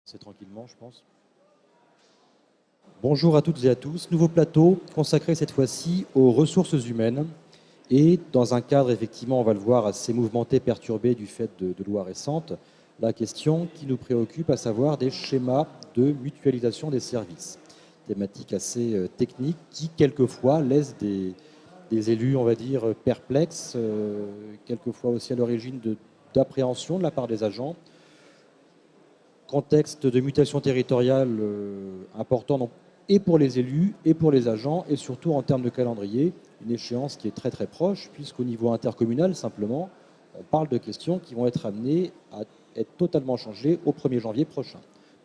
C'est tranquillement, je pense. Bonjour à toutes et à tous. Nouveau plateau consacré cette fois-ci aux ressources humaines et dans un cadre, effectivement, on va le voir, assez mouvementé, perturbé du fait de lois récentes, la question qui nous préoccupe, à savoir des schémas de mutualisation des services. Thématique assez technique qui, quelquefois, laisse des élus, on va dire, perplexes, quelquefois aussi à l'origine d'appréhension de la part des agents. Contexte de mutation territoriale important et pour les élus et pour les agents et surtout en termes de calendrier, une échéance qui est très très proche puisqu'au niveau intercommunal simplement, on parle de questions qui vont être amenées à être totalement changées au 1er janvier prochain,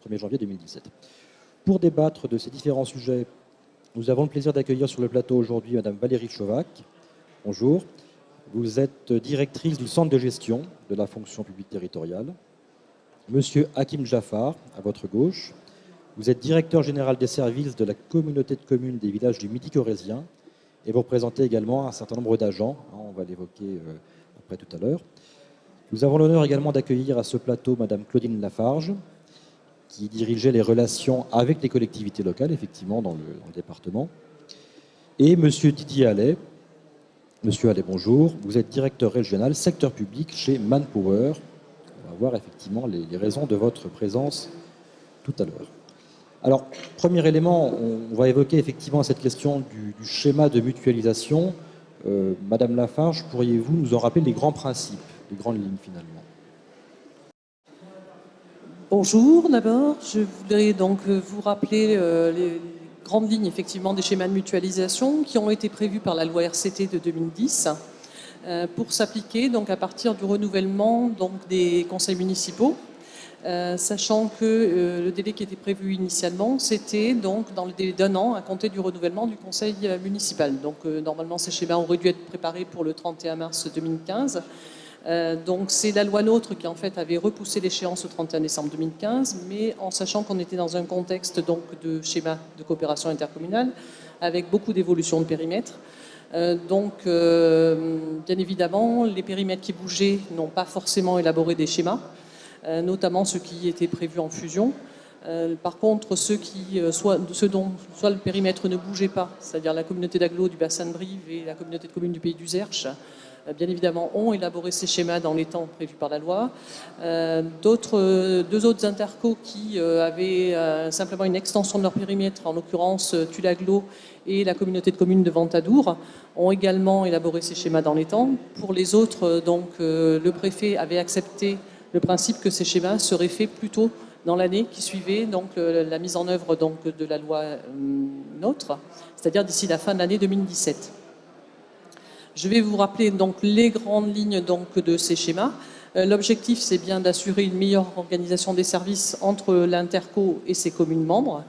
1er janvier 2017. Pour débattre de ces différents sujets, nous avons le plaisir d'accueillir sur le plateau aujourd'hui Madame Valérie Chovac. Bonjour. Vous êtes directrice du centre de gestion de la fonction publique territoriale. Monsieur Hakim Jaffar, à votre gauche. Vous êtes directeur général des services de la communauté de communes des villages du Midi corrézien et vous représentez également un certain nombre d'agents. On va l'évoquer après tout à l'heure. Nous avons l'honneur également d'accueillir à ce plateau Madame Claudine Lafarge, qui dirigeait les relations avec les collectivités locales, effectivement, dans le département. Et Monsieur Didier Allais. Monsieur Allais, bonjour. Vous êtes directeur régional secteur public chez Manpower. On va voir effectivement les raisons de votre présence tout à l'heure. Alors, premier élément, on va évoquer effectivement cette question du schéma de mutualisation. Madame Lafarge, pourriez-vous nous en rappeler les grands principes, les grandes lignes finalement? Bonjour d'abord, je voudrais donc vous rappeler les grandes lignes effectivement des schémas de mutualisation qui ont été prévus par la loi RCT de 2010 pour s'appliquer donc à partir du renouvellement donc des conseils municipaux, sachant que le délai qui était prévu initialement c'était donc dans le délai d'1 an à compter du renouvellement du conseil municipal. Donc normalement ces schémas auraient dû être préparés pour le 31 mars 2015. Donc c'est la loi NOTRe qui en fait avait repoussé l'échéance au 31 décembre 2015, mais en sachant qu'on était dans un contexte donc de schéma de coopération intercommunale avec beaucoup d'évolutions de périmètre. Bien évidemment, les périmètres qui bougeaient n'ont pas forcément élaboré des schémas, notamment ceux qui étaient prévus en fusion. Par contre, ceux dont soit le périmètre ne bougeait pas, c'est-à-dire la communauté d'agglo du bassin de Brive et la communauté de communes du Pays d'Uzerche, bien évidemment, ont élaboré ces schémas dans les temps prévus par la loi. Deux autres intercos qui avaient simplement une extension de leur périmètre, en l'occurrence Tulagglo et la communauté de communes de Ventadour, ont également élaboré ces schémas dans les temps. Pour les autres, le préfet avait accepté le principe que ces schémas seraient faits plutôt dans l'année qui suivait la mise en œuvre de la loi NOTRe, c'est-à-dire d'ici la fin de l'année 2017. Je vais vous rappeler donc les grandes lignes de ces schémas. L'objectif, c'est bien d'assurer une meilleure organisation des services entre l'interco et ses communes membres,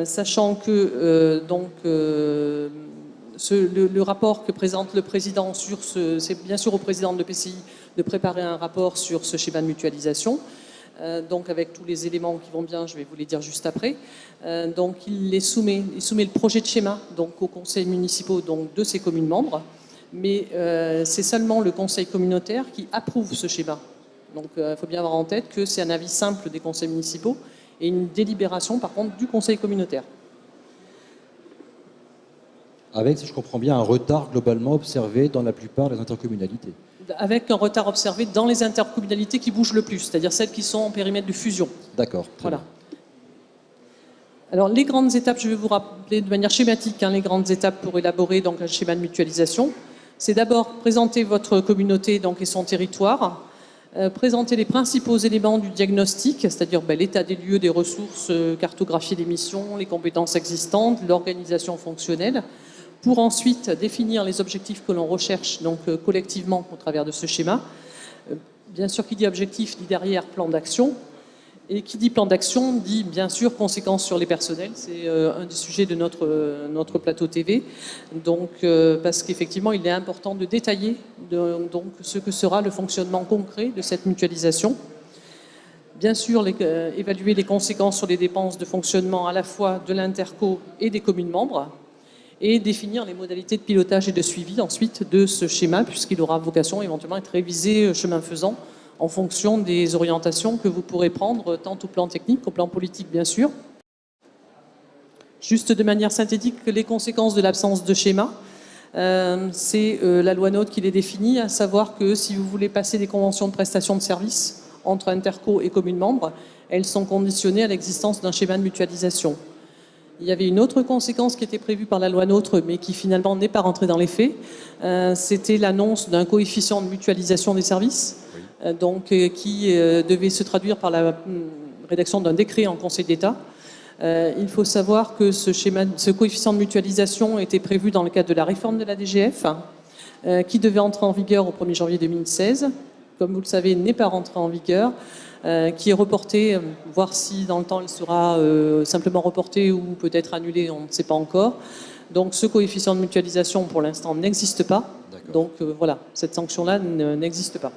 sachant que le rapport que présente le président c'est bien sûr au président de l'EPCI de préparer un rapport sur ce schéma de mutualisation. Avec tous les éléments qui vont bien, je vais vous les dire juste après. Il soumet le projet de schéma aux conseils municipaux de ces communes membres. Mais c'est seulement le conseil communautaire qui approuve ce schéma. Donc il faut bien avoir en tête que c'est un avis simple des conseils municipaux et une délibération par contre du conseil communautaire. Avec, si je comprends bien, un retard globalement observé dans la plupart des intercommunalités. Avec un retard observé dans les intercommunalités qui bougent le plus, c'est-à-dire celles qui sont en périmètre de fusion. D'accord. Voilà. Alors les grandes étapes, je vais vous rappeler de manière schématique les grandes étapes pour élaborer un schéma de mutualisation. C'est d'abord présenter votre communauté et son territoire, présenter les principaux éléments du diagnostic, c'est-à-dire l'état des lieux, des ressources, cartographier les missions, les compétences existantes, l'organisation fonctionnelle, pour ensuite définir les objectifs que l'on recherche collectivement au travers de ce schéma. Bien sûr, qui dit objectif dit derrière plan d'action. Et qui dit plan d'action dit bien sûr conséquences sur les personnels. C'est un des sujets de notre plateau TV. Parce qu'effectivement, il est important de détailler ce que sera le fonctionnement concret de cette mutualisation. Bien sûr, évaluer les conséquences sur les dépenses de fonctionnement à la fois de l'interco et des communes membres. Et définir les modalités de pilotage et de suivi ensuite de ce schéma, puisqu'il aura vocation éventuellement à être révisé chemin faisant en fonction des orientations que vous pourrez prendre, tant au plan technique qu'au plan politique, bien sûr. Juste de manière synthétique, les conséquences de l'absence de schéma, c'est la loi NOTRe qui les définit, à savoir que si vous voulez passer des conventions de prestation de services entre interco et communes membres, elles sont conditionnées à l'existence d'un schéma de mutualisation. Il y avait une autre conséquence qui était prévue par la loi NOTRe, mais qui finalement n'est pas rentrée dans les faits. C'était l'annonce d'un coefficient de mutualisation des services, qui devait se traduire par la rédaction d'un décret en Conseil d'État. Il faut savoir que ce coefficient de mutualisation était prévu dans le cadre de la réforme de la DGF, qui devait entrer en vigueur au 1er janvier 2016. Comme vous le savez, il n'est pas rentré en vigueur. Qui est reporté, voir si dans le temps il sera simplement reporté ou peut-être annulé, on ne sait pas encore. Donc ce coefficient de mutualisation pour l'instant n'existe pas. Donc voilà, cette sanction-là n'existe pas.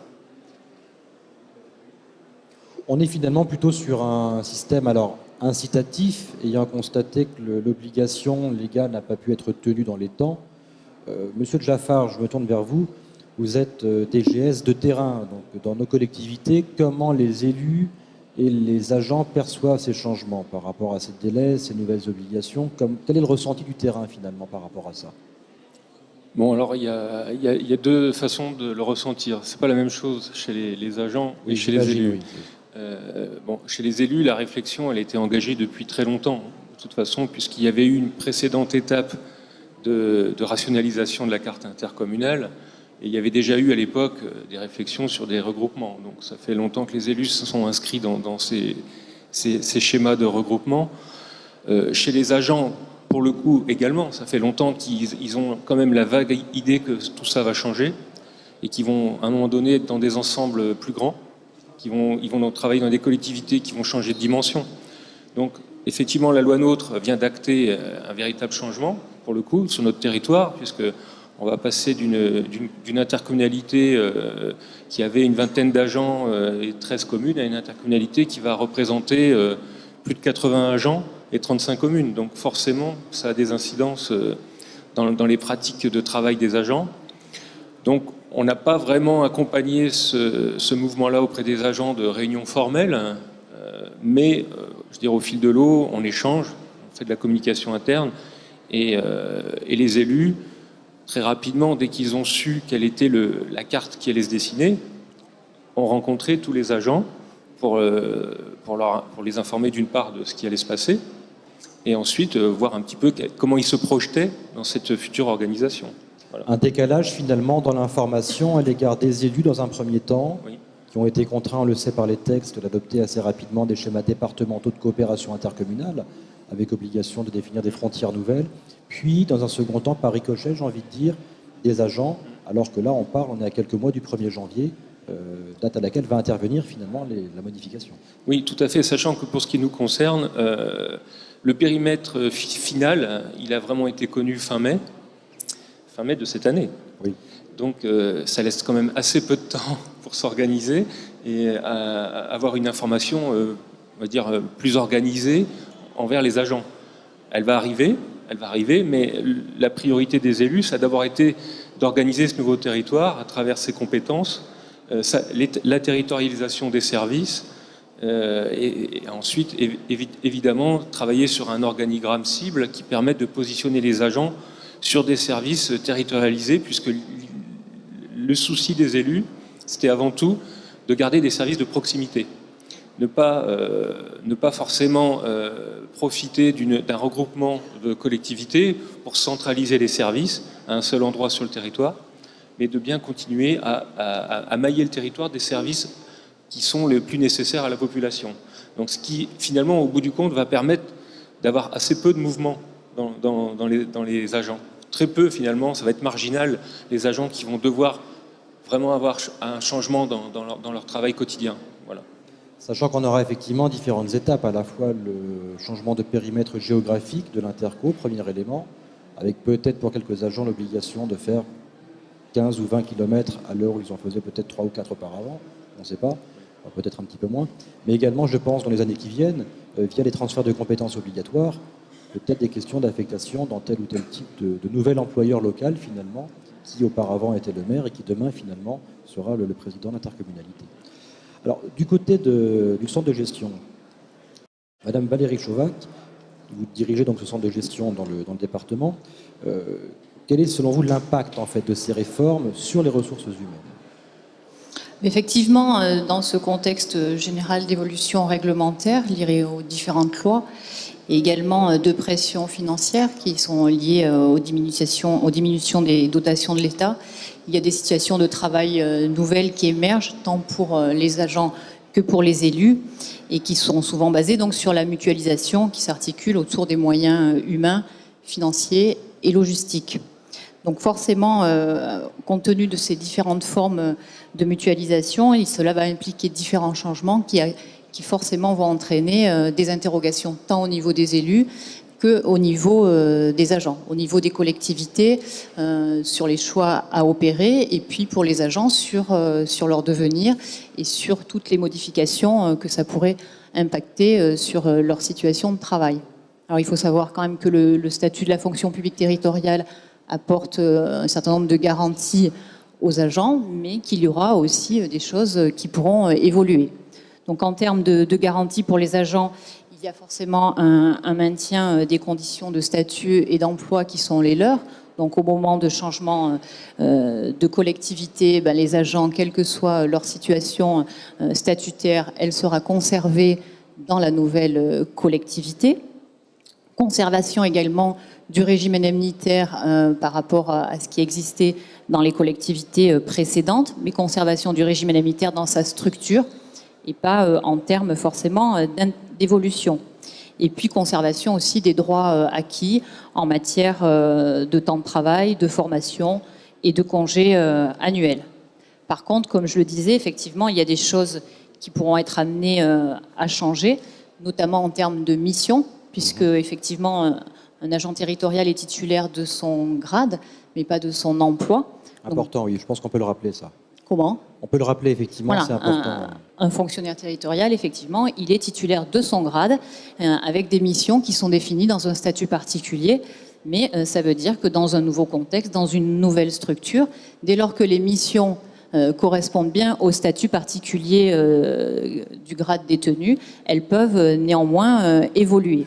On est finalement plutôt sur un système incitatif, ayant constaté que l'obligation légale n'a pas pu être tenue dans les temps. Monsieur Jaffar, je me tourne vers vous. Vous êtes DGS de terrain, donc dans nos collectivités. Comment les élus et les agents perçoivent ces changements par rapport à ces délais, ces nouvelles obligations? Quel est le ressenti du terrain finalement par rapport à ça? Bon, alors il y a deux façons de le ressentir. C'est pas la même chose chez les agents et chez les élus. Chez les élus, la réflexion, elle a été engagée depuis très longtemps, de toute façon, puisqu'il y avait eu une précédente étape de rationalisation de la carte intercommunale. Et il y avait déjà eu à l'époque des réflexions sur des regroupements. Donc ça fait longtemps que les élus se sont inscrits dans ces schémas de regroupement. Chez les agents, pour le coup, également, ça fait longtemps qu'ils ont quand même la vague idée que tout ça va changer et qu'ils vont, à un moment donné, être dans des ensembles plus grands, ils vont travailler dans des collectivités qui vont changer de dimension. Donc, effectivement, la loi NOTRe vient d'acter un véritable changement, pour le coup, sur notre territoire, puisque on va passer d'une intercommunalité qui avait une vingtaine d'agents et 13 communes à une intercommunalité qui va représenter plus de 80 agents et 35 communes. Donc forcément, ça a des incidences dans les pratiques de travail des agents. Donc on n'a pas vraiment accompagné ce mouvement-là auprès des agents de réunions formelles, mais je veux dire, au fil de l'eau, on échange, on fait de la communication interne et les élus, très rapidement, dès qu'ils ont su quelle était la carte qui allait se dessiner, ont rencontré tous les agents pour les informer d'une part de ce qui allait se passer et ensuite voir un petit peu comment ils se projetaient dans cette future organisation. Voilà. Un décalage finalement dans l'information à l'égard des élus dans un premier temps, oui, qui ont été contraints, on le sait par les textes, d'adopter assez rapidement des schémas départementaux de coopération intercommunale avec obligation de définir des frontières nouvelles. Puis, dans un second temps, par ricochet, j'ai envie de dire, des agents, alors que là, on est à quelques mois du 1er janvier, date à laquelle va intervenir finalement la modification. Oui, tout à fait, sachant que pour ce qui nous concerne, le périmètre final, il a vraiment été connu fin mai de cette année. Oui. Donc, ça laisse quand même assez peu de temps pour s'organiser et avoir une information, on va dire, plus organisée envers les agents. Elle va arriver, mais la priorité des élus, ça a d'abord été d'organiser ce nouveau territoire à travers ses compétences, la territorialisation des services, et ensuite, évidemment, travailler sur un organigramme cible qui permette de positionner les agents sur des services territorialisés, puisque le souci des élus, c'était avant tout de garder des services de proximité. Ne pas forcément profiter d'un regroupement de collectivités pour centraliser les services à un seul endroit sur le territoire, mais de bien continuer à mailler le territoire des services qui sont les plus nécessaires à la population. Donc ce qui, finalement, au bout du compte, va permettre d'avoir assez peu de mouvement dans les agents. Très peu, finalement, ça va être marginal, les agents qui vont devoir vraiment avoir un changement dans leur travail quotidien. Voilà. Sachant qu'on aura effectivement différentes étapes, à la fois le changement de périmètre géographique de l'interco, premier élément, avec peut-être pour quelques agents l'obligation de faire 15 ou 20 km à l'heure où ils en faisaient peut-être 3 ou 4 auparavant, on ne sait pas, peut-être un petit peu moins, mais également, je pense, dans les années qui viennent, via les transferts de compétences obligatoires, peut-être des questions d'affectation dans tel ou tel type de nouvel employeur local, finalement, qui auparavant était le maire et qui demain, finalement, sera le président de l'intercommunalité. Alors, du côté du centre de gestion, Madame Valérie Chauvac, vous dirigez donc ce centre de gestion dans le département. Quel est, selon vous, l'impact en fait de ces réformes sur les ressources humaines? Effectivement, dans ce contexte général d'évolution réglementaire liée aux différentes lois et également de pressions financières qui sont liées aux diminutions des dotations de l'État, il y a des situations de travail nouvelles qui émergent tant pour les agents que pour les élus et qui sont souvent basées donc sur la mutualisation qui s'articule autour des moyens humains, financiers et logistiques. Donc forcément, compte tenu de ces différentes formes de mutualisation, cela va impliquer différents changements qui forcément vont entraîner des interrogations tant au niveau des élus qu'au niveau des agents, au niveau des collectivités, sur les choix à opérer, et puis pour les agents sur leur devenir et sur toutes les modifications que ça pourrait impacter sur leur situation de travail. Alors il faut savoir quand même que le statut de la fonction publique territoriale apporte un certain nombre de garanties aux agents, mais qu'il y aura aussi des choses qui pourront évoluer. Donc en termes de garanties pour les agents, il y a forcément un maintien des conditions de statut et d'emploi qui sont les leurs. Donc au moment de changement de collectivité, les agents, quelle que soit leur situation statutaire, elle sera conservée dans la nouvelle collectivité. Conservation également du régime indemnitaire par rapport à ce qui existait dans les collectivités précédentes, mais conservation du régime indemnitaire dans sa structure et pas en termes forcément d'évolution. Et puis conservation aussi des droits acquis en matière de temps de travail, de formation et de congés annuels. Par contre, comme je le disais, effectivement, il y a des choses qui pourront être amenées à changer, notamment en termes de mission, puisque effectivement un agent territorial est titulaire de son grade, mais pas de son emploi. Important, donc, oui, je pense qu'on peut le rappeler ça. Comment ? On peut le rappeler, effectivement, voilà, c'est important. Un fonctionnaire territorial, effectivement, il est titulaire de son grade, avec des missions qui sont définies dans un statut particulier, mais ça veut dire que dans un nouveau contexte, dans une nouvelle structure, dès lors que les missions correspondent bien au statut particulier du grade détenu, elles peuvent néanmoins évoluer.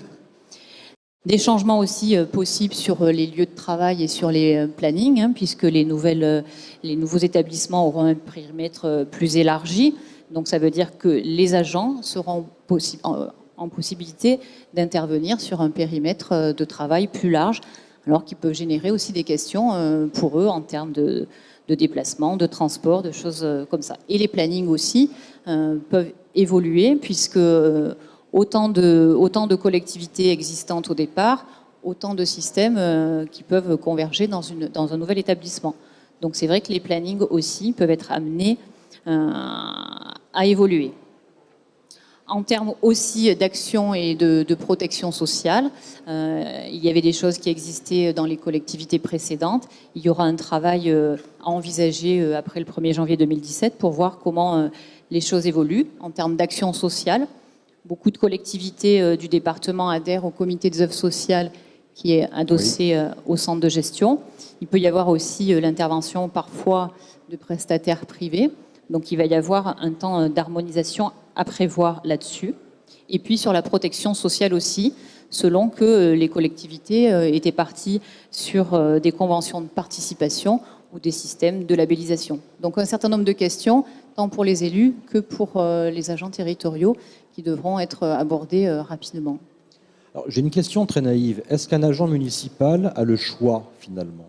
Des changements aussi possibles sur les lieux de travail et sur les plannings, puisque les nouveaux établissements auront un périmètre plus élargi. Donc ça veut dire que les agents seront en possibilité d'intervenir sur un périmètre de travail plus large, alors qu'ils peuvent générer aussi des questions pour eux en termes de déplacement, de transport, de choses comme ça. Et les plannings aussi peuvent évoluer, puisque autant de collectivités existantes au départ, autant de systèmes qui peuvent converger dans un nouvel établissement. Donc c'est vrai que les plannings aussi peuvent être amenés à évoluer. En termes aussi d'action et de protection sociale, il y avait des choses qui existaient dans les collectivités précédentes. Il y aura un travail à envisager après le 1er janvier 2017 pour voir comment les choses évoluent en termes d'action sociale. Beaucoup de collectivités du département adhèrent au comité des œuvres sociales qui est adossé au centre de gestion. Il peut y avoir aussi l'intervention parfois de prestataires privés. Donc il va y avoir un temps d'harmonisation à prévoir là-dessus. Et puis sur la protection sociale aussi, selon que les collectivités étaient parties sur des conventions de participation ou des systèmes de labellisation. Donc un certain nombre de questions, tant pour les élus que pour les agents territoriaux, qui devront être abordées rapidement. J'ai une question très naïve. Est-ce qu'un agent municipal a le choix, finalement?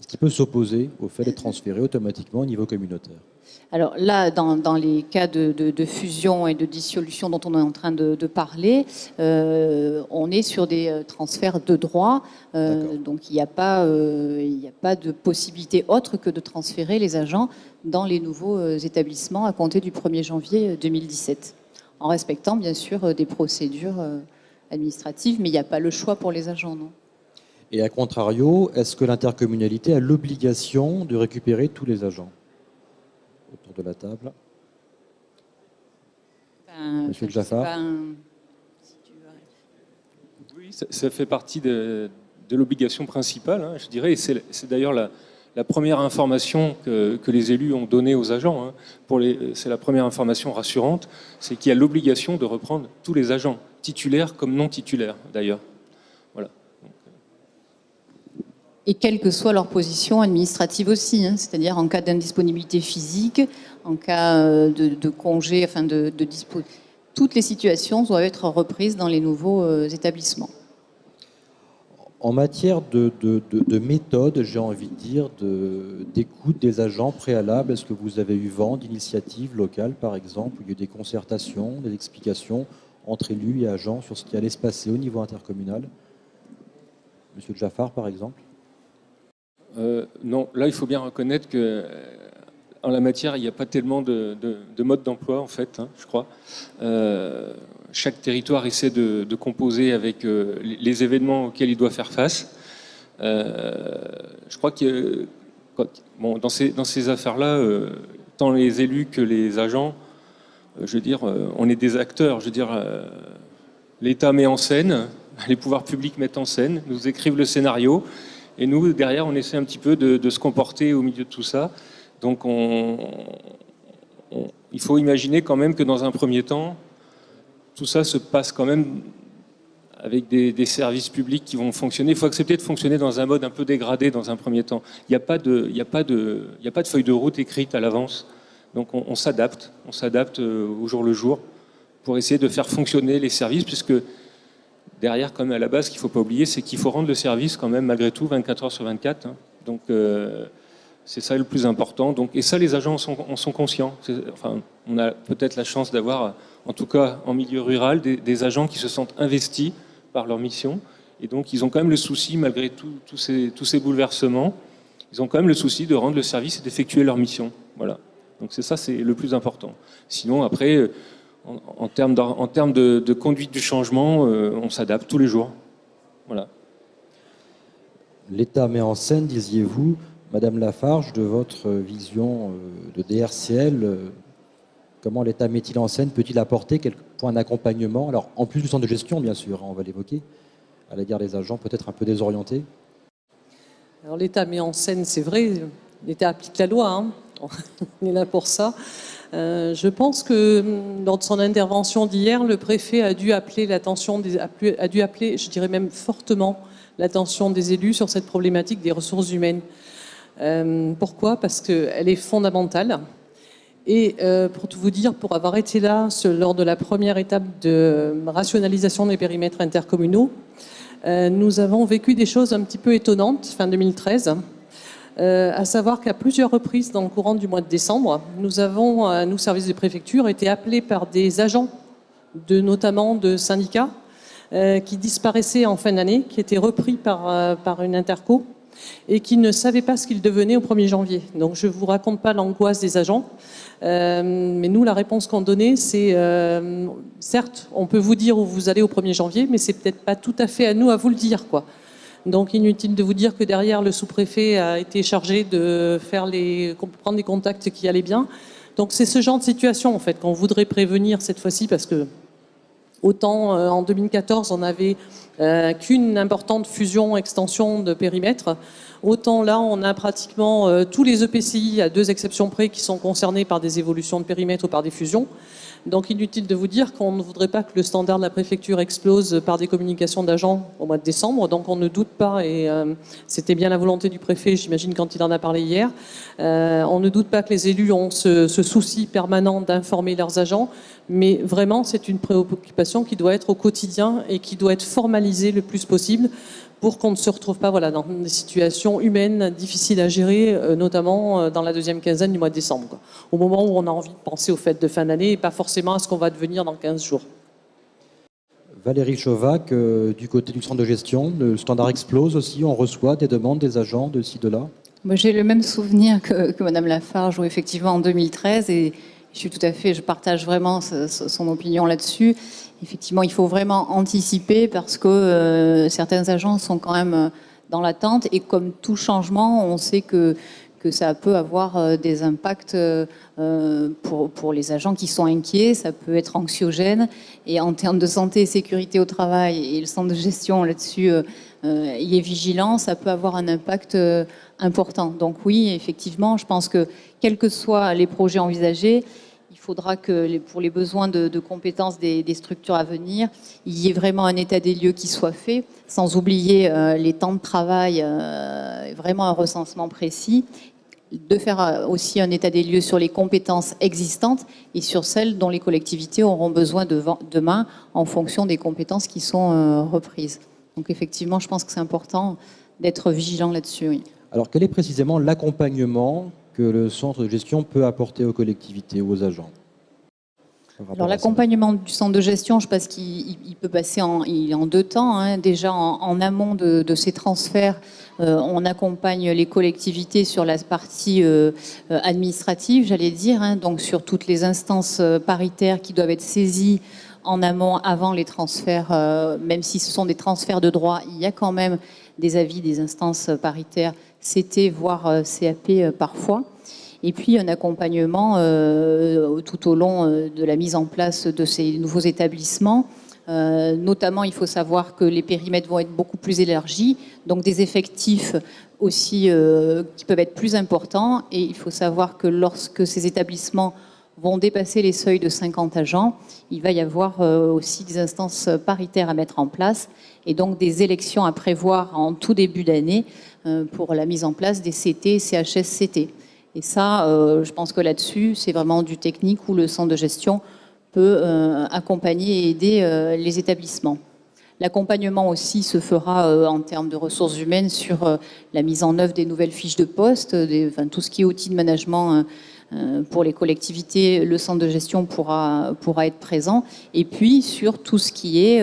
Est-ce qu'il peut s'opposer au fait d'être transféré automatiquement au niveau communautaire? Alors là, dans les cas de fusion et de dissolution dont on est en train de parler, on est sur des transferts de droits. Donc il n'y a pas de possibilité autre que de transférer les agents dans les nouveaux établissements à compter du 1er janvier 2017. En respectant bien sûr des procédures administratives, mais il n'y a pas le choix pour les agents, non. Et à contrario, est-ce que l'intercommunalité a l'obligation de récupérer tous les agents? Autour de la table. Monsieur Jaffar. Oui, ça fait partie de l'obligation principale, je dirais, et c'est d'ailleurs la première information que les élus ont donnée aux agents. C'est la première information rassurante, c'est qu'il y a l'obligation de reprendre tous les agents, titulaires comme non titulaires d'ailleurs. Voilà. Et quelle que soit leur position administrative aussi, c'est-à-dire en cas d'indisponibilité physique, en cas de congé, enfin toutes les situations doivent être reprises dans les nouveaux établissements. En matière de méthode, j'ai envie de dire, d'écoute des agents préalables, est-ce que vous avez eu vent d'initiatives locales, par exemple, où il y a eu des concertations, des explications entre élus et agents sur ce qui allait se passer au niveau intercommunal? Monsieur Jaffar, par exemple? Non, là, il faut bien reconnaître que en la matière, il n'y a pas tellement de mode d'emploi, en fait, je crois. Chaque territoire essaie de composer avec les événements auxquels il doit faire face. Je crois que dans ces affaires-là, tant les élus que les agents, je veux dire, on est des acteurs. Je veux dire, l'État met en scène, les pouvoirs publics mettent en scène, nous écrivent le scénario, et nous, derrière, on essaie un petit peu de se comporter au milieu de tout ça. Donc, il faut imaginer quand même que dans un premier temps, tout ça se passe quand même avec des services publics qui vont fonctionner. Il faut accepter de fonctionner dans un mode un peu dégradé dans un premier temps. Il n'y a pas de feuille de route écrite à l'avance. Donc, on s'adapte au jour le jour pour essayer de faire fonctionner les services, puisque derrière, quand même, à la base, ce qu'il ne faut pas oublier, c'est qu'il faut rendre le service quand même, malgré tout, 24 heures sur 24. Donc, c'est ça le plus important. Donc, et ça, les agents en sont conscients. Enfin, on a peut-être la chance d'avoir, en tout cas en milieu rural, des agents qui se sentent investis par leur mission. Et donc, ils ont quand même le souci, malgré tous ces bouleversements, ils ont quand même le souci de rendre le service et d'effectuer leur mission. Voilà. Donc, c'est le plus important. Sinon, après, en termes de conduite du changement, on s'adapte tous les jours. Voilà. L'État met en scène, disiez-vous, Madame Lafarge, de votre vision de DRCL, comment l'État met-il en scène? Peut-il apporter quelques points d'accompagnement? Alors, en plus du centre de gestion, bien sûr, on va l'évoquer, à l'égard des agents peut-être un peu désorientés. Alors, l'État met en scène, c'est vrai, l'État applique la loi, on est là pour ça. Je pense que lors de son intervention d'hier, le préfet a dû appeler l'attention, je dirais même fortement, l'attention des élus sur cette problématique des ressources humaines. Pourquoi? Parce qu'elle est fondamentale. Et pour tout vous dire, pour avoir été là lors de la première étape de rationalisation des périmètres intercommunaux, nous avons vécu des choses un petit peu étonnantes fin 2013. À savoir qu'à plusieurs reprises dans le courant du mois de décembre, nous avons, nous, services de préfecture, été appelés par des agents, notamment de syndicats, qui disparaissaient en fin d'année, qui étaient repris par une interco et qui ne savaient pas ce qu'ils devenaient au 1er janvier. Donc je ne vous raconte pas l'angoisse des agents, mais nous, la réponse qu'on donnait, c'est certes, on peut vous dire où vous allez au 1er janvier, mais c'est peut-être pas tout à fait à nous à vous le dire, quoi. Donc inutile de vous dire que derrière, le sous-préfet a été chargé de prendre les contacts qui allaient bien. Donc c'est ce genre de situation en fait qu'on voudrait prévenir cette fois-ci, parce que autant en 2014 on n'avait qu'une importante fusion-extension de périmètre, autant là on a pratiquement tous les EPCI, à 2 exceptions près, qui sont concernés par des évolutions de périmètre ou par des fusions. Donc inutile de vous dire qu'on ne voudrait pas que le standard de la préfecture explose par des communications d'agents au mois de décembre. Donc on ne doute pas, et c'était bien la volonté du préfet, j'imagine, quand il en a parlé hier, on ne doute pas que les élus ont ce souci permanent d'informer leurs agents, mais vraiment c'est une préoccupation qui doit être au quotidien et qui doit être formalisée le plus possible, pour qu'on ne se retrouve pas dans des situations humaines difficiles à gérer, notamment dans la deuxième quinzaine du mois de décembre, quoi. Au moment où on a envie de penser aux fêtes de fin d'année et pas forcément à ce qu'on va devenir dans 15 jours. Valérie Chauvac, du côté du centre de gestion, le standard explose aussi, on reçoit des demandes des agents de ci, de là. Moi, j'ai le même souvenir que Madame Lafarge, où effectivement en 2013, et je partage vraiment son opinion là-dessus. Effectivement, il faut vraiment anticiper, parce que certains agents sont quand même dans l'attente, et comme tout changement, on sait que ça peut avoir des impacts pour les agents qui sont inquiets, ça peut être anxiogène, et en termes de santé et sécurité au travail, et le centre de gestion là-dessus y est vigilant, ça peut avoir un impact important. Donc oui, effectivement, je pense que quels que soient les projets envisagés, il faudra que pour les besoins de compétences des structures à venir, il y ait vraiment un état des lieux qui soit fait, sans oublier les temps de travail, vraiment un recensement précis, de faire aussi un état des lieux sur les compétences existantes et sur celles dont les collectivités auront besoin demain en fonction des compétences qui sont reprises. Donc effectivement, je pense que c'est important d'être vigilant là-dessus. Oui. Alors, quel est précisément l'accompagnement que le centre de gestion peut apporter aux collectivités ou aux agents? Alors l'accompagnement du centre de gestion, je pense qu'il peut passer en 2 temps. Hein. Déjà en amont de ces transferts, on accompagne les collectivités sur la partie administrative, j'allais dire, hein, donc sur toutes les instances paritaires qui doivent être saisies en amont avant les transferts, même si ce sont des transferts de droit, il y a quand même des avis des instances paritaires, CT, voire CAP parfois. Et puis un accompagnement tout au long de la mise en place de ces nouveaux établissements. Notamment, il faut savoir que les périmètres vont être beaucoup plus élargis, donc des effectifs aussi qui peuvent être plus importants. Et il faut savoir que lorsque ces établissements vont dépasser les seuils de 50 agents, il va y avoir aussi des instances paritaires à mettre en place et donc des élections à prévoir en tout début d'année pour la mise en place des CT, CHS-CT. Et ça, je pense que là-dessus, c'est vraiment du technique où le centre de gestion peut accompagner et aider les établissements. L'accompagnement aussi se fera en termes de ressources humaines sur la mise en œuvre des nouvelles fiches de poste, tout ce qui est outils de management pour les collectivités, le centre de gestion pourra être présent. Et puis sur tout ce qui est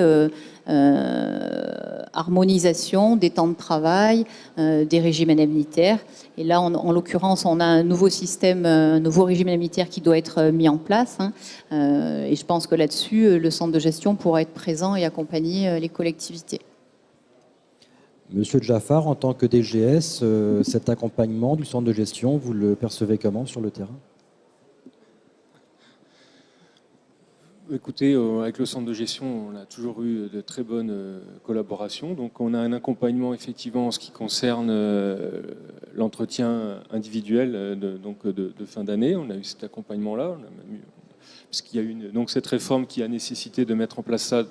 harmonisation des temps de travail, des régimes indemnitaires. Et là, en l'occurrence, on a un nouveau système, un nouveau régime indemnitaire qui doit être mis en place. Hein. Et je pense que là-dessus, le centre de gestion pourra être présent et accompagner les collectivités. Monsieur Jaffar, en tant que DGS, cet accompagnement du centre de gestion, vous le percevez comment sur le terrain? Écoutez, avec le centre de gestion, on a toujours eu de très bonnes collaborations. Donc on a un accompagnement effectivement en ce qui concerne l'entretien individuel de fin d'année. On a eu cet accompagnement-là, puisqu'il y a eu donc cette réforme qui a nécessité de mettre en place ça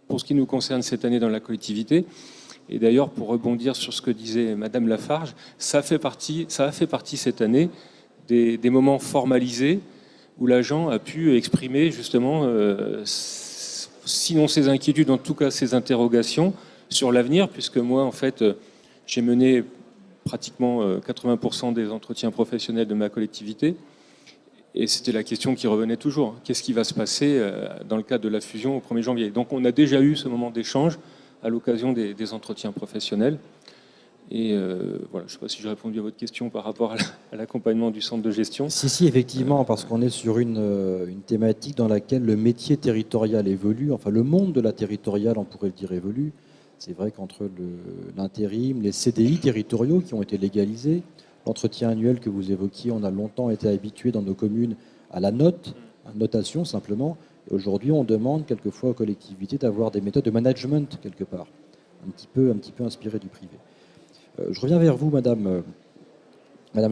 pour ce qui nous concerne cette année dans la collectivité. Et d'ailleurs, pour rebondir sur ce que disait Madame Lafarge, ça a fait partie cette année des moments formalisés où l'agent a pu exprimer justement, sinon ses inquiétudes, en tout cas ses interrogations sur l'avenir, puisque moi, en fait, j'ai mené pratiquement 80% des entretiens professionnels de ma collectivité, et c'était la question qui revenait toujours. Qu'est-ce qui va se passer dans le cadre de la fusion au 1er janvier? Donc on a déjà eu ce moment d'échange à l'occasion des entretiens professionnels. Et voilà, je ne sais pas si j'ai répondu à votre question par rapport à l'accompagnement du centre de gestion. Si, effectivement, parce qu'on est sur une thématique dans laquelle le métier territorial évolue, enfin le monde de la territoriale, on pourrait le dire, évolue. C'est vrai qu'entre l'intérim, les CDI territoriaux qui ont été légalisés, l'entretien annuel que vous évoquiez, on a longtemps été habitué dans nos communes à la notation simplement. Et aujourd'hui, on demande quelquefois aux collectivités d'avoir des méthodes de management quelque part, un petit peu inspirées du privé. Je reviens vers vous, Madame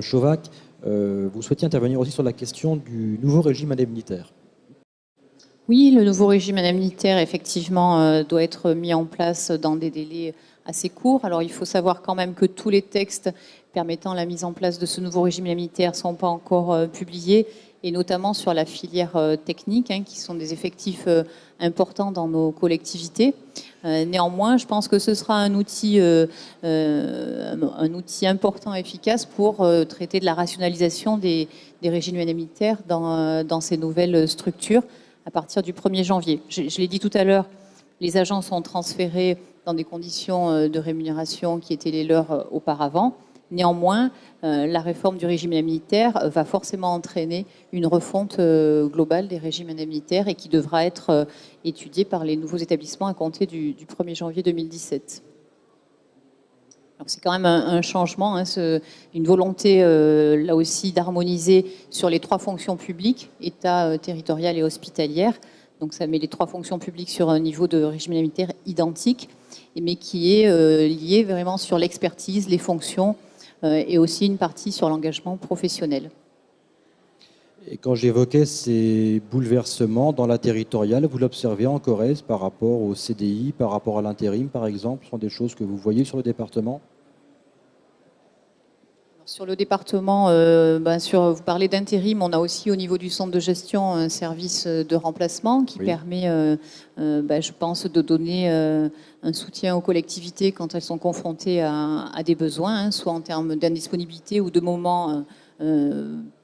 Chauvac. Vous souhaitiez intervenir aussi sur la question du nouveau régime indemnitaire. Oui, le nouveau régime indemnitaire, effectivement, doit être mis en place dans des délais assez courts. Alors, il faut savoir quand même que tous les textes permettant la mise en place de ce nouveau régime indemnitaire ne sont pas encore publiés, et notamment sur la filière technique, hein, qui sont des effectifs importants dans nos collectivités. Néanmoins, je pense que ce sera un outil important et efficace pour traiter de la rationalisation des régimes indemnitaires dans ces nouvelles structures à partir du 1er janvier. Je l'ai dit tout à l'heure, les agents sont transférés dans des conditions de rémunération qui étaient les leurs auparavant. Néanmoins, la réforme du régime indemnitaire va forcément entraîner une refonte globale des régimes indemnitaires et qui devra être étudiée par les nouveaux établissements à compter du 1er janvier 2017. C'est quand même un changement, hein, une volonté là aussi d'harmoniser sur les 3 fonctions publiques, État, territorial et hospitalière. Donc ça met les 3 fonctions publiques sur un niveau de régime indemnitaire identique. mais qui est lié vraiment sur l'expertise, les fonctions et aussi une partie sur l'engagement professionnel. Et quand j'évoquais ces bouleversements dans la territoriale, vous l'observez en Corrèze par rapport au CDI, par rapport à l'intérim, par exemple, ce sont des choses que vous voyez sur le département? Sur le département, vous parlez d'intérim, on a aussi au niveau du centre de gestion un service de remplacement qui permet, je pense, de donner un soutien aux collectivités quand elles sont confrontées à des besoins, soit en termes d'indisponibilité ou de moments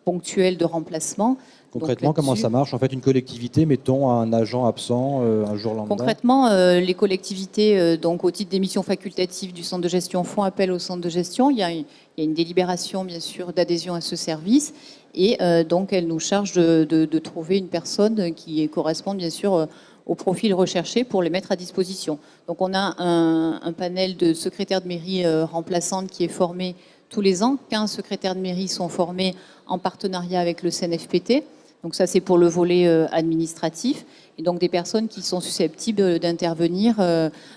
ponctuels de remplacement. Concrètement, comment ça marche? En fait, une collectivité, mettons un agent absent un jour lambda. Concrètement, les collectivités, donc au titre des missions facultatives du centre de gestion, font appel au centre de gestion. Il y a une délibération, bien sûr, d'adhésion à ce service. Et donc, elle nous charge de trouver une personne qui correspond, bien sûr, au profil recherché pour les mettre à disposition. Donc, on a un panel de secrétaires de mairie remplaçantes qui est formé tous les ans. 15 secrétaires de mairie sont formés en partenariat avec le CNFPT. Donc ça, c'est pour le volet administratif. Et donc des personnes qui sont susceptibles d'intervenir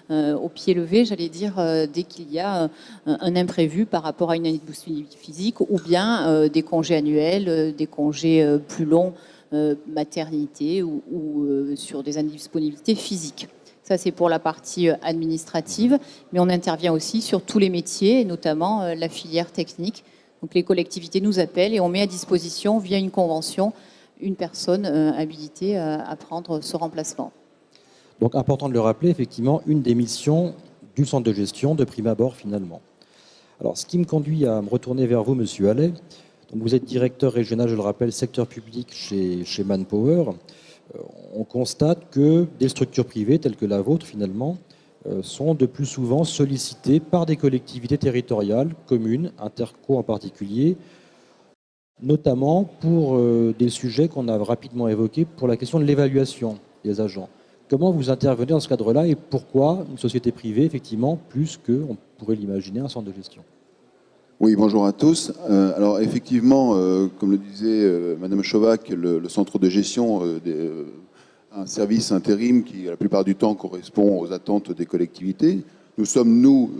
au pied levé, j'allais dire, dès qu'il y a un imprévu par rapport à une indisponibilité physique ou bien des congés annuels, des congés plus longs, maternité ou sur des indisponibilités physiques. Ça, c'est pour la partie administrative. Mais on intervient aussi sur tous les métiers, et notamment la filière technique. Donc les collectivités nous appellent et on met à disposition, via une convention, une personne habilitée à prendre ce remplacement. Donc important de le rappeler, effectivement, une des missions du centre de gestion de prime abord finalement. Alors ce qui me conduit à me retourner vers vous, Monsieur Allais. Donc, vous êtes directeur régional, je le rappelle, secteur public chez Manpower. On constate que des structures privées telles que la vôtre finalement sont de plus souvent sollicitées par des collectivités territoriales, communes, interco en particulier, notamment pour des sujets qu'on a rapidement évoqués, pour la question de l'évaluation des agents. Comment vous intervenez dans ce cadre-là et pourquoi une société privée, effectivement, plus qu'on pourrait l'imaginer, un centre de gestion? Oui, bonjour à tous. Alors effectivement, comme le disait Madame Chovac, le centre de gestion, un service intérim qui, la plupart du temps, correspond aux attentes des collectivités. Nous sommes, nous,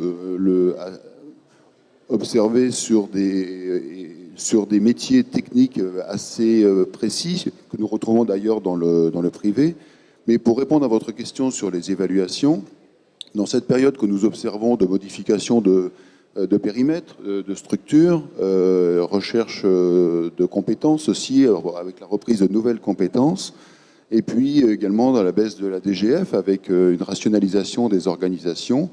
observés sur des métiers techniques assez précis, que nous retrouvons d'ailleurs dans le privé. Mais pour répondre à votre question sur les évaluations, dans cette période que nous observons de modification de périmètre, de structure, recherche de compétences aussi, avec la reprise de nouvelles compétences, et puis également dans la baisse de la DGF, avec une rationalisation des organisations,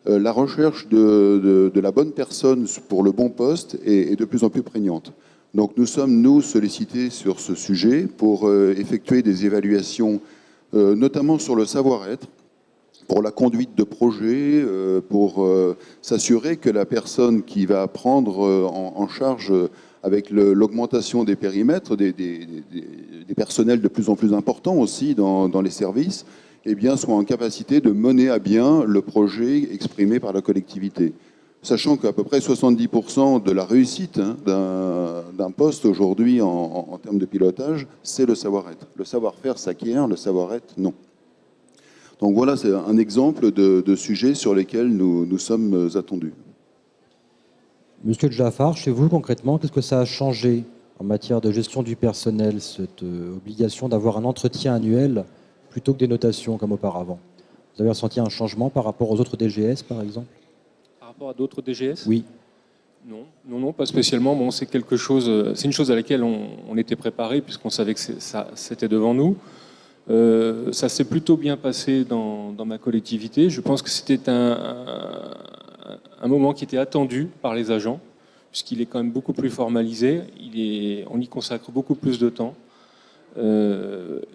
la recherche de la bonne personne pour le bon poste est de plus en plus prégnante. Donc nous sommes, nous, sollicités sur ce sujet pour effectuer des évaluations, notamment sur le savoir-être, pour la conduite de projet, pour s'assurer que la personne qui va prendre en charge, avec l'augmentation des périmètres, des personnels de plus en plus importants aussi dans les services, eh bien, soit en capacité de mener à bien le projet exprimé par la collectivité. Sachant qu'à peu près 70% de la réussite d'un poste aujourd'hui en termes de pilotage, c'est le savoir-être. Le savoir-faire s'acquiert, le savoir-être, non. Donc voilà, c'est un exemple de sujets sur lesquels nous sommes attendus. Monsieur Jaffar, chez vous, concrètement, qu'est-ce que ça a changé en matière de gestion du personnel, cette obligation d'avoir un entretien annuel plutôt que des notations comme auparavant? Vous avez ressenti un changement par rapport aux autres DGS, par exemple? Par rapport à d'autres DGS? Oui. Non, pas spécialement. Bon, c'est une chose à laquelle on était préparé puisqu'on savait que c'était devant nous. Ça s'est plutôt bien passé dans ma collectivité. Je pense que c'était un moment qui était attendu par les agents, puisqu'il est quand même beaucoup plus formalisé. On y consacre beaucoup plus de temps.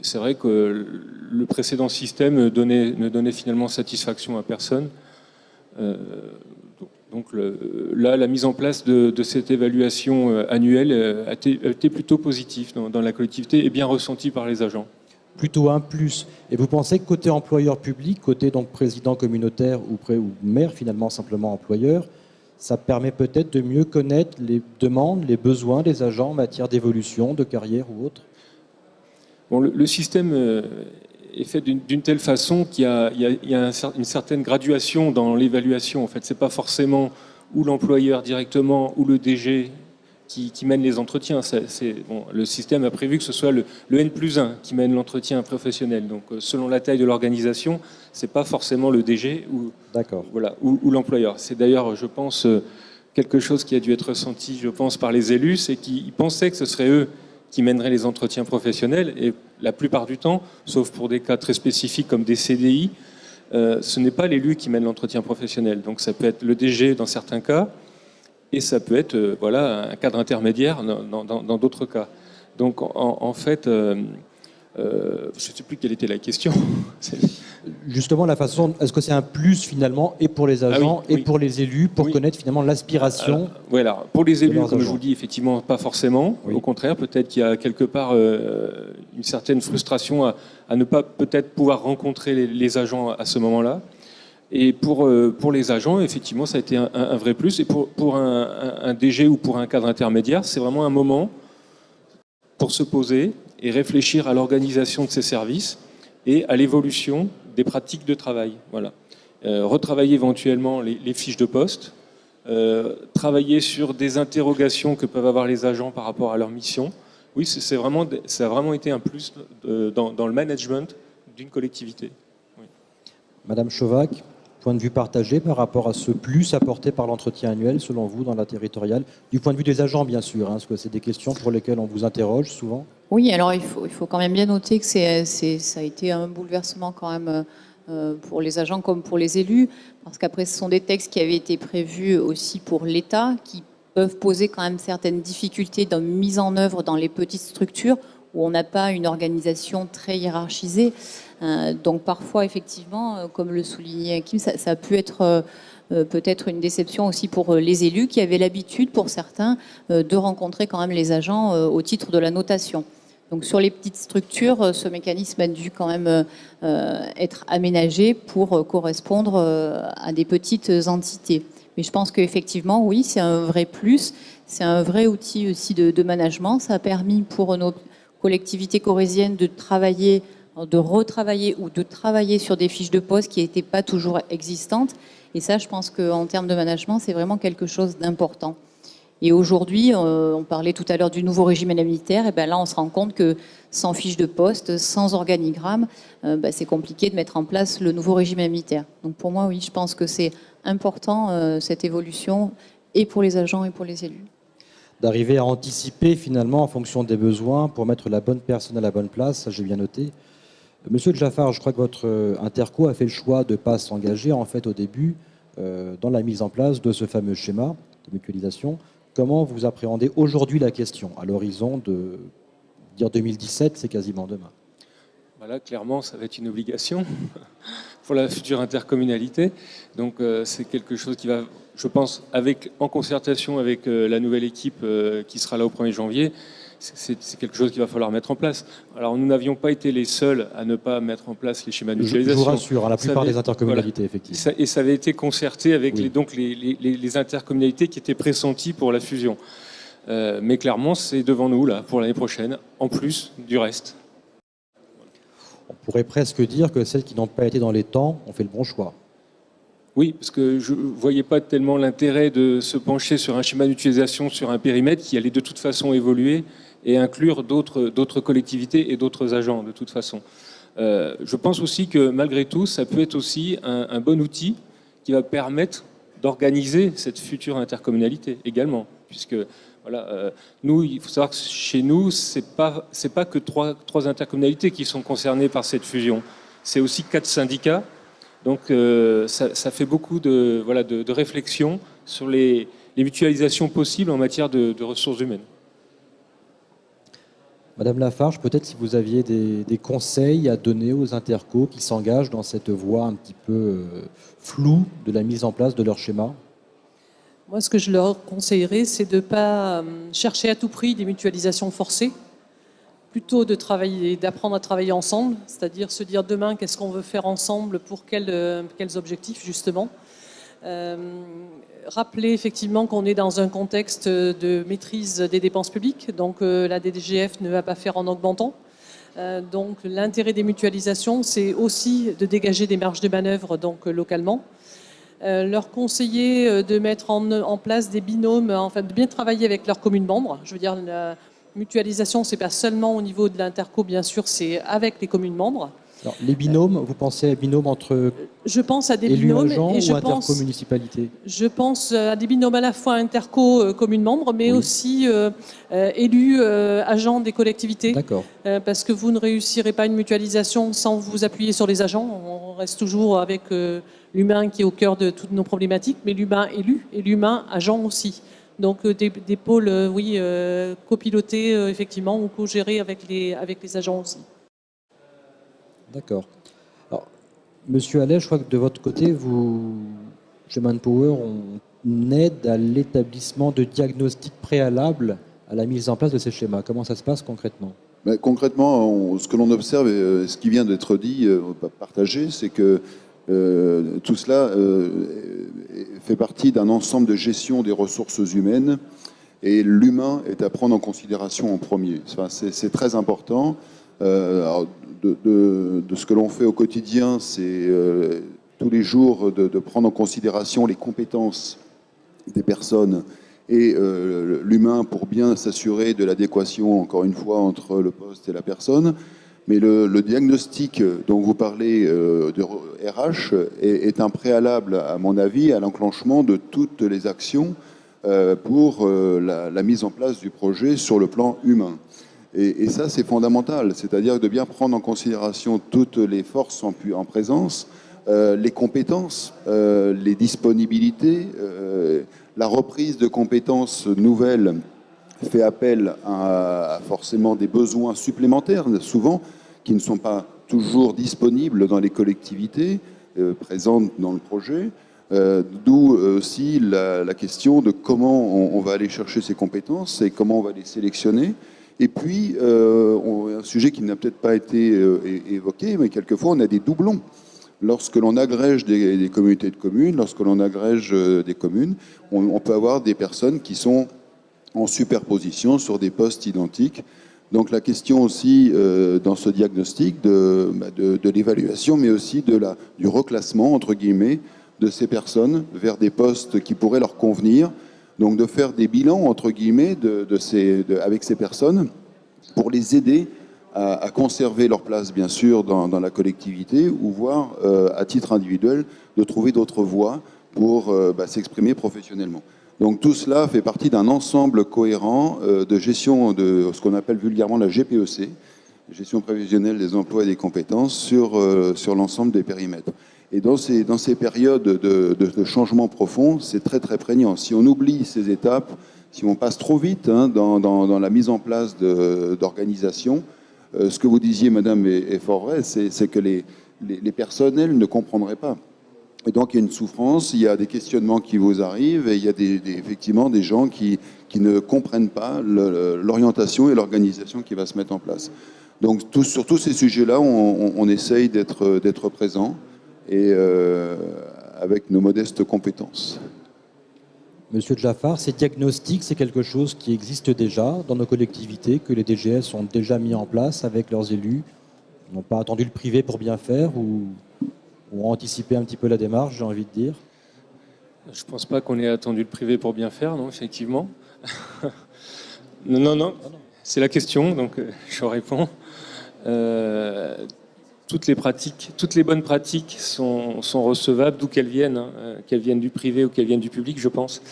C'est vrai que le précédent système ne donnait finalement satisfaction à personne. Donc là, la mise en place de cette évaluation annuelle a été plutôt positive dans la collectivité et bien ressentie par les agents. Plutôt un plus. Et vous pensez que côté employeur public, côté donc président communautaire ou maire, finalement simplement employeur, ça permet peut-être de mieux connaître les demandes, les besoins des agents en matière d'évolution, de carrière ou autre? Bon, le système est fait d'une telle façon qu'il y a une certaine graduation dans l'évaluation. En fait, c'est pas forcément ou l'employeur directement ou le DG qui mène les entretiens. Bon, le système a prévu que ce soit le N+1 qui mène l'entretien professionnel. Donc, selon la taille de l'organisation, c'est pas forcément le DG ou l'employeur. C'est d'ailleurs, je pense, quelque chose qui a dû être ressenti, je pense, par les élus, c'est qu'ils pensaient que ce serait eux qui mèneraient les entretiens professionnels. Et la plupart du temps, sauf pour des cas très spécifiques comme des CDI, ce n'est pas l'élu qui mène l'entretien professionnel. Donc, ça peut être le DG dans certains cas, et ça peut être un cadre intermédiaire dans d'autres cas. Donc, en fait, je ne sais plus quelle était la question. Justement, la façon, est-ce que c'est un plus finalement, et pour les agents, et pour les élus, pour connaître finalement l'aspiration voilà. Pour les élus, comme je vous le dis, effectivement, pas forcément. Au contraire, peut-être qu'il y a quelque part une certaine frustration à ne pas peut-être pouvoir rencontrer les agents à ce moment-là. Et pour les agents, effectivement, ça a été un vrai plus. Et pour un DG ou pour un cadre intermédiaire, c'est vraiment un moment pour se poser et réfléchir à l'organisation de ses services et à l'évolution des pratiques de travail. Voilà. Retravailler éventuellement les fiches de poste, travailler sur des interrogations que peuvent avoir les agents par rapport à leur mission. Oui, ça a vraiment été un plus dans le management d'une collectivité. Oui. Madame Chauvac, point de vue partagé par rapport à ce plus apporté par l'entretien annuel, selon vous, dans la territoriale, du point de vue des agents, bien sûr, parce que c'est des questions pour lesquelles on vous interroge souvent. Oui, alors il faut quand même bien noter que ça a été un bouleversement quand même pour les agents comme pour les élus, parce qu'après ce sont des textes qui avaient été prévus aussi pour l'État, qui peuvent poser quand même certaines difficultés de mise en œuvre dans les petites structures où on n'a pas une organisation très hiérarchisée. Donc parfois, effectivement, comme le soulignait Hakim, ça a pu être peut-être une déception aussi pour les élus qui avaient l'habitude, pour certains, de rencontrer quand même les agents au titre de la notation. Donc sur les petites structures, ce mécanisme a dû quand même être aménagé pour correspondre à des petites entités. Mais je pense qu'effectivement, oui, c'est un vrai plus, c'est un vrai outil aussi de management. Ça a permis pour nos collectivités corréziennes de retravailler ou de travailler sur des fiches de poste qui n'étaient pas toujours existantes. Et ça, je pense qu'en termes de management, c'est vraiment quelque chose d'important. Et aujourd'hui, on parlait tout à l'heure du nouveau régime indemnitaire, et bien là, on se rend compte que sans fiche de poste, sans organigramme, c'est compliqué de mettre en place le nouveau régime indemnitaire. Donc pour moi, oui, je pense que c'est important, cette évolution, et pour les agents et pour les élus. D'arriver à anticiper finalement en fonction des besoins pour mettre la bonne personne à la bonne place, ça j'ai bien noté. Monsieur Jaffar, je crois que votre interco a fait le choix de ne pas s'engager en fait au début dans la mise en place de ce fameux schéma de mutualisation. Comment vous appréhendez aujourd'hui la question à l'horizon de dire 2017, c'est quasiment demain? Voilà, clairement, ça va être une obligation pour la future intercommunalité. Donc c'est quelque chose qui va, je pense, en concertation avec la nouvelle équipe qui sera là au 1er janvier, c'est quelque chose qu'il va falloir mettre en place. Alors nous n'avions pas été les seuls à ne pas mettre en place les schémas de mutualisation. Je vous rassure, la plupart des intercommunalités, effectivement. Et ça avait été concerté avec les intercommunalités qui étaient pressenties pour la fusion. Mais clairement, c'est devant nous, là, pour l'année prochaine, en plus du reste. On pourrait presque dire que celles qui n'ont pas été dans les temps ont fait le bon choix. Oui, parce que je ne voyais pas tellement l'intérêt de se pencher sur un schéma d'utilisation, sur un périmètre qui allait de toute façon évoluer et inclure d'autres collectivités et d'autres agents, de toute façon. Je pense aussi que, malgré tout, ça peut être aussi un bon outil qui va permettre d'organiser cette future intercommunalité également. Puisque, voilà, nous, il faut savoir que chez nous, c'est pas que trois intercommunalités qui sont concernées par cette fusion. C'est aussi 4 syndicats. Donc ça fait beaucoup de réflexion sur les mutualisations possibles en matière de ressources humaines. Madame Lafarge, peut-être si vous aviez des conseils à donner aux intercos qui s'engagent dans cette voie un petit peu floue de la mise en place de leur schéma. Moi, ce que je leur conseillerais, c'est de ne pas chercher à tout prix des mutualisations forcées, plutôt d'apprendre à travailler ensemble, c'est-à-dire se dire demain qu'est-ce qu'on veut faire ensemble pour quels objectifs justement. Rappeler effectivement qu'on est dans un contexte de maîtrise des dépenses publiques, donc la DGF ne va pas faire en augmentant. Donc l'intérêt des mutualisations, c'est aussi de dégager des marges de manœuvre donc, localement. Leur conseiller de mettre en place des binômes, enfin de bien travailler avec leurs communes membres. Je veux dire, la mutualisation, c'est pas seulement au niveau de l'interco, bien sûr, c'est avec les communes membres. Alors, les binômes, vous pensez à binômes entre Je pense à des élus binômes agents et ou intercommunicipalités? je pense à des binômes à la fois interco, communes membres, mais aussi élus, agents des collectivités. D'accord. Parce que vous ne réussirez pas une mutualisation sans vous appuyer sur les agents. On reste toujours avec l'humain qui est au cœur de toutes nos problématiques, mais l'humain élu et l'humain agent aussi. Donc des pôles, copilotés effectivement ou co-gérés avec les agents aussi. D'accord. Alors, Monsieur Allais, je crois que de votre côté, chez Manpower, on aide à l'établissement de diagnostics préalables à la mise en place de ces schémas. Comment ça se passe concrètement? Concrètement, ce que l'on observe, et ce qui vient d'être dit, partagé, c'est que tout cela fait partie d'un ensemble de gestion des ressources humaines et l'humain est à prendre en considération en premier. Enfin, c'est très important. Alors, de ce que l'on fait au quotidien, c'est tous les jours de prendre en considération les compétences des personnes et l'humain pour bien s'assurer de l'adéquation, encore une fois, entre le poste et la personne. Mais le diagnostic dont vous parlez de RH est un préalable, à mon avis, à l'enclenchement de toutes les actions pour la mise en place du projet sur le plan humain. Et ça, c'est fondamental, c'est-à-dire de bien prendre en considération toutes les forces en présence, les compétences, les disponibilités. La reprise de compétences nouvelles fait appel à forcément des besoins supplémentaires, souvent, qui ne sont pas toujours disponibles dans les collectivités présentes dans le projet. D'où aussi la question de comment on va aller chercher ces compétences et comment on va les sélectionner. Et puis, un sujet qui n'a peut-être pas été évoqué, mais quelquefois on a des doublons. Lorsque l'on agrège des communautés de communes, lorsque l'on agrège des communes, on peut avoir des personnes qui sont en superposition sur des postes identiques. Donc la question aussi dans ce diagnostic de l'évaluation, mais aussi du reclassement, entre guillemets, de ces personnes vers des postes qui pourraient leur convenir. Donc de faire des bilans, entre guillemets, avec ces personnes pour les aider à conserver leur place, bien sûr, dans la collectivité, ou voire, à titre individuel, de trouver d'autres voies pour s'exprimer professionnellement. Donc tout cela fait partie d'un ensemble cohérent de gestion de ce qu'on appelle vulgairement la GPEC, gestion prévisionnelle des emplois et des compétences, sur l'ensemble des périmètres. Et dans ces périodes de changement profond, c'est très très prégnant. Si on oublie ces étapes, si on passe trop vite dans la mise en place d'organisation, ce que vous disiez, madame, est fort vrai, c'est que les personnels ne comprendraient pas. Et donc il y a une souffrance, il y a des questionnements qui vous arrivent, et il y a effectivement des gens qui ne comprennent pas l'orientation et l'organisation qui va se mettre en place. Donc sur tous ces sujets-là, on essaye d'être présent et avec nos modestes compétences. Monsieur Jaffar, ces diagnostics, c'est quelque chose qui existe déjà dans nos collectivités, que les DGS ont déjà mis en place avec leurs élus. Ils n'ont pas attendu le privé pour bien faire ou ont anticipé un petit peu la démarche, j'ai envie de dire. Je ne pense pas qu'on ait attendu le privé pour bien faire, non, effectivement. Non. C'est la question, donc je réponds. Toutes les bonnes pratiques sont recevables, d'où qu'elles viennent du privé ou qu'elles viennent du public, je pense.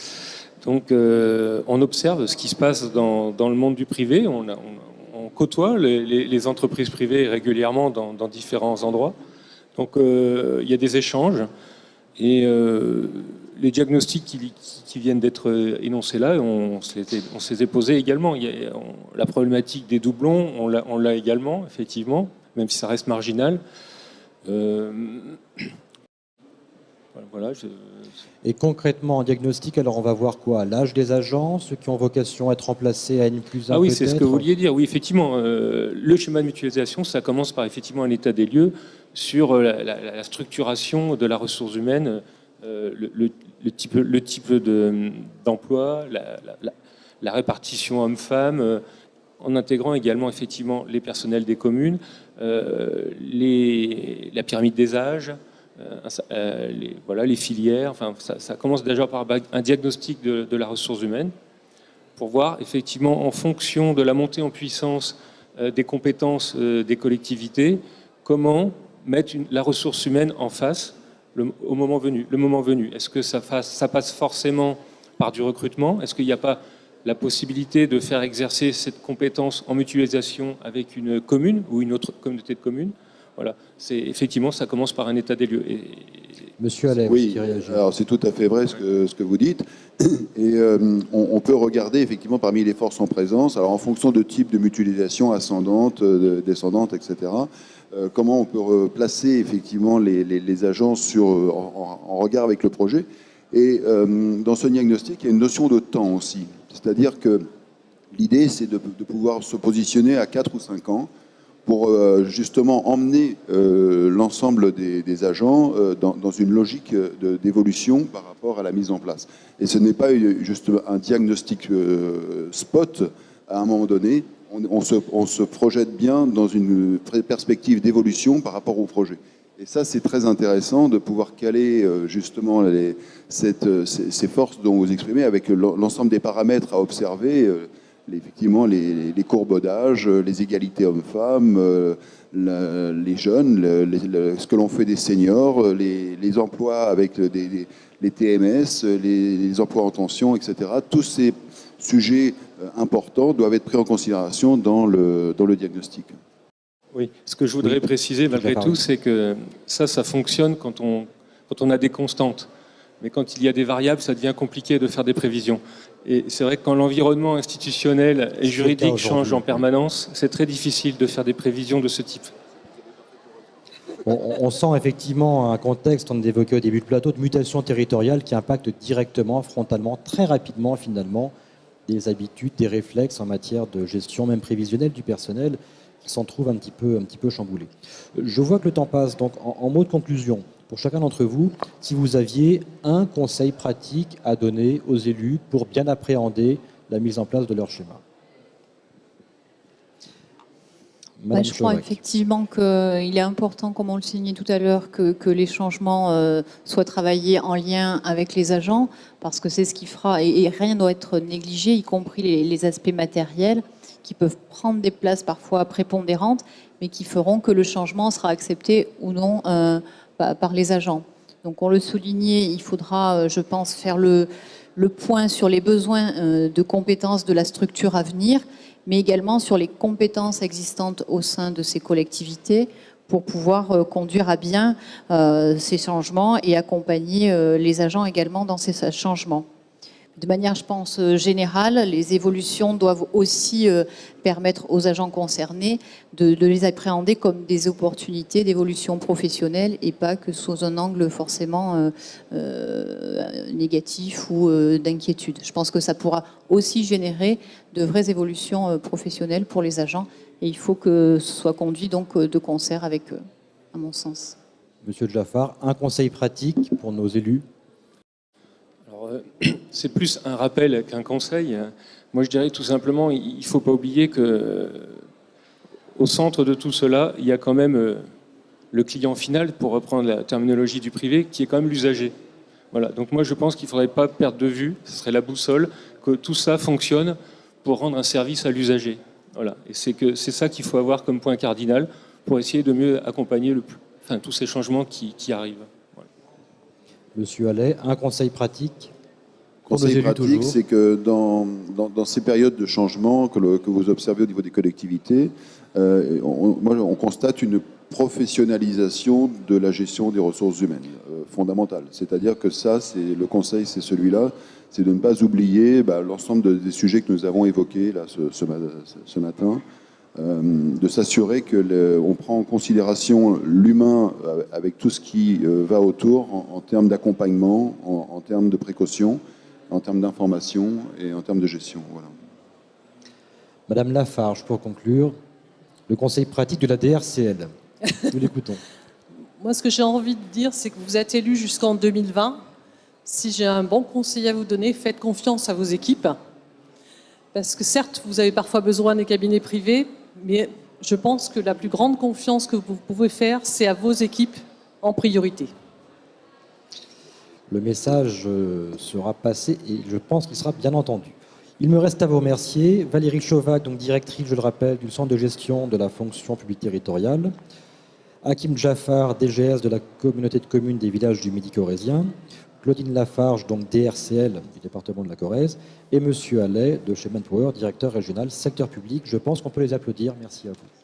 Donc on observe ce qui se passe dans le monde du privé. On côtoie les entreprises privées régulièrement dans différents endroits. Donc il y a des échanges et les diagnostics qui viennent d'être énoncés là, on se les est posés également. La problématique des doublons, on l'a également, effectivement, même si ça reste marginal. Voilà, Et concrètement, en diagnostic, alors on va voir quoi? L'âge des agents, ceux qui ont vocation à être remplacés à N+1 Ah oui, c'est ce que vous vouliez dire. Oui, effectivement, le schéma de mutualisation, ça commence par effectivement un état des lieux sur la structuration de la ressource humaine, le type d'emploi, la répartition homme-femme, en intégrant également effectivement les personnels des communes, la pyramide des âges, les filières. Enfin, ça commence déjà par un diagnostic de la ressource humaine pour voir effectivement en fonction de la montée en puissance des compétences des collectivités, comment mettre la ressource humaine en face au moment venu. Le moment venu, est-ce que ça passe forcément par du recrutement? Est-ce qu'il n'y a pas la possibilité de faire exercer cette compétence en mutualisation avec une commune ou une autre communauté de communes? Voilà, effectivement, ça commence par un état des lieux. Monsieur Allais, oui, qui réagit. Alors c'est tout à fait vrai ce que vous dites. Et on peut regarder effectivement parmi les forces en présence, alors en fonction de type de mutualisation ascendante, descendante, etc., comment on peut placer effectivement les agents en regard avec le projet. Et dans ce diagnostic, il y a une notion de temps aussi. C'est-à-dire que l'idée, c'est de pouvoir se positionner à 4 ou 5 ans pour justement emmener l'ensemble des agents dans une logique d'évolution par rapport à la mise en place. Et ce n'est pas juste un diagnostic spot à un moment donné. On se projette bien dans une perspective d'évolution par rapport au projet. Et ça, c'est très intéressant de pouvoir caler justement ces forces dont vous exprimez avec l'ensemble des paramètres à observer, effectivement les courbes d'âge, les égalités hommes-femmes, les jeunes, ce que l'on fait des seniors, les emplois avec les TMS, les emplois en tension, etc. Tous ces sujets importants doivent être pris en considération dans le diagnostic. Oui, ce que je voudrais préciser malgré tout, c'est que ça fonctionne quand on a des constantes. Mais quand il y a des variables, ça devient compliqué de faire des prévisions. Et c'est vrai que quand l'environnement institutionnel et juridique change en permanence, c'est très difficile de faire des prévisions de ce type. On sent effectivement un contexte, on évoquait au début de plateau, de mutation territoriale qui impacte directement, frontalement, très rapidement finalement, des habitudes, des réflexes en matière de gestion, même prévisionnelle du personnel, qui s'en trouve un petit peu chamboulé. Je vois que le temps passe, donc en mot de conclusion, pour chacun d'entre vous, si vous aviez un conseil pratique à donner aux élus pour bien appréhender la mise en place de leur schéma. Je crois effectivement qu'il est important, comme on le signait tout à l'heure, que les changements soient travaillés en lien avec les agents, parce que c'est ce qui fera, et rien ne doit être négligé, y compris les aspects matériels, qui peuvent prendre des places parfois prépondérantes, mais qui feront que le changement sera accepté ou non par les agents. Donc on le soulignait, il faudra, je pense, faire le point sur les besoins de compétences de la structure à venir, mais également sur les compétences existantes au sein de ces collectivités pour pouvoir conduire à bien ces changements et accompagner les agents également dans ces changements. De manière, je pense, générale, les évolutions doivent aussi permettre aux agents concernés de les appréhender comme des opportunités d'évolution professionnelle et pas que sous un angle forcément négatif ou d'inquiétude. Je pense que ça pourra aussi générer de vraies évolutions professionnelles pour les agents et il faut que ce soit conduit donc de concert avec eux, à mon sens. Monsieur Jaffar, un conseil pratique pour nos élus? C'est plus un rappel qu'un conseil. Moi, je dirais tout simplement, il ne faut pas oublier qu'au centre de tout cela, il y a quand même le client final, pour reprendre la terminologie du privé, qui est quand même l'usager. Voilà. Donc moi, je pense qu'il ne faudrait pas perdre de vue, ce serait la boussole, que tout ça fonctionne pour rendre un service à l'usager. Voilà. Et c'est ça qu'il faut avoir comme point cardinal pour essayer de mieux accompagner tous ces changements qui arrivent. Voilà. Monsieur Allais, un conseil pratique? Conseil pratique, c'est que dans ces périodes de changement que vous observez au niveau des collectivités, on constate une professionnalisation de la gestion des ressources humaines fondamentale. C'est-à-dire que le conseil, c'est celui-là, c'est de ne pas oublier l'ensemble des sujets que nous avons évoqués là, ce matin, de s'assurer qu'on prend en considération l'humain avec tout ce qui va autour en termes d'accompagnement, en termes de précaution, en termes d'information et en termes de gestion. Voilà. Madame Lafarge, pour conclure, le conseil pratique de la DRCL. Nous l'écoutons. Moi, ce que j'ai envie de dire, c'est que vous êtes élu jusqu'en 2020. Si j'ai un bon conseil à vous donner, faites confiance à vos équipes. Parce que certes, vous avez parfois besoin des cabinets privés, mais je pense que la plus grande confiance que vous pouvez faire, c'est à vos équipes en priorité. Le message sera passé et je pense qu'il sera bien entendu. Il me reste à vous remercier. Valérie Chauvac, donc directrice, je le rappelle, du Centre de gestion de la fonction publique territoriale. Hakim Jaffar, DGS de la communauté de communes des villages du Midi corrézien. Claudine Lafarge, donc DRCL du département de la Corrèze. Et Monsieur Allais de chez Manpower, directeur régional secteur public. Je pense qu'on peut les applaudir. Merci à vous.